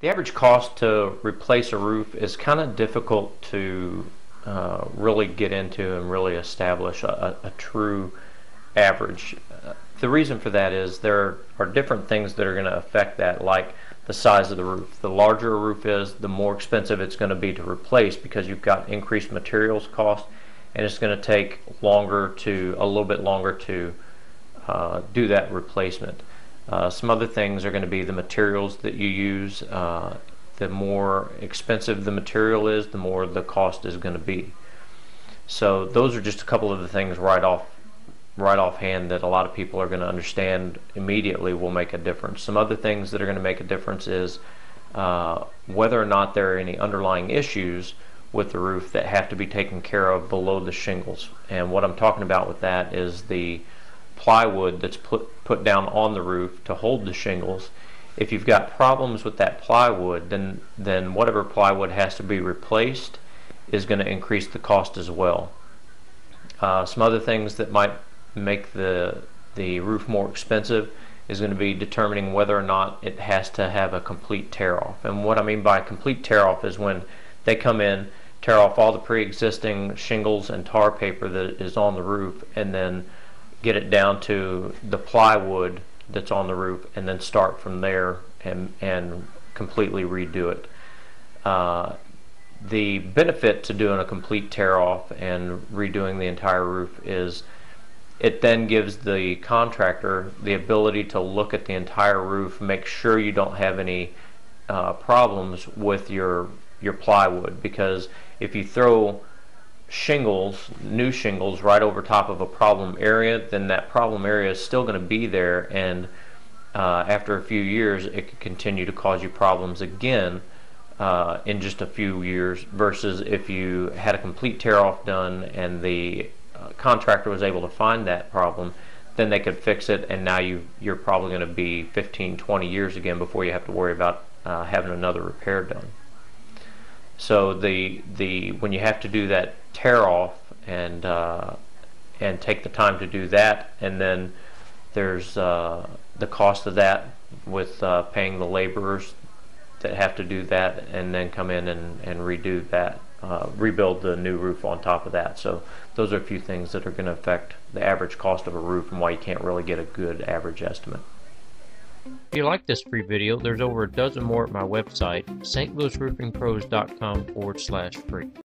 The average cost to replace a roof is kind of difficult to really get into and really establish a true average. The reason for that is there are different things that are going to affect that, like the size of the roof. The larger a roof is, the more expensive it's going to be to replace because you've got increased materials cost, and it's going to take a little bit longer to do that replacement. Some other things are going to be the materials that you use. The more expensive the material is, the more the cost is going to be. So those are just a couple of the things right offhand that a lot of people are going to understand immediately will make a difference. Some other things that are going to make a difference is whether or not there are any underlying issues with the roof that have to be taken care of below the shingles. And what I'm talking about with that is the plywood that's put down on the roof to hold the shingles. If you've got problems with that plywood, then whatever plywood has to be replaced is going to increase the cost as well. Some other things that might make the roof more expensive is going to be determining whether or not it has to have a complete tear off. And what I mean by complete tear off is when they come in, tear off all the pre-existing shingles and tar paper that is on the roof, and then get it down to the plywood that's on the roof, and then start from there and completely redo it. The benefit to doing a complete tear off and redoing the entire roof is it then gives the contractor the ability to look at the entire roof, make sure you don't have any problems with your plywood, because if you throw new shingles right over top of a problem area, then that problem area is still going to be there, and after a few years it could continue to cause you problems again in just a few years, versus if you had a complete tear off done and the contractor was able to find that problem, then they could fix it, and now you're probably going to be 15-20 years again before you have to worry about having another repair done. So when you have to do that tear off and take the time to do that, and then there's the cost of that with paying the laborers that have to do that, and then come in and redo that, rebuild the new roof on top of that. So those are a few things that are going to affect the average cost of a roof and why you can't really get a good average estimate. If you like this free video, there's over a dozen more at my website, stlouisroofingpros.com/free.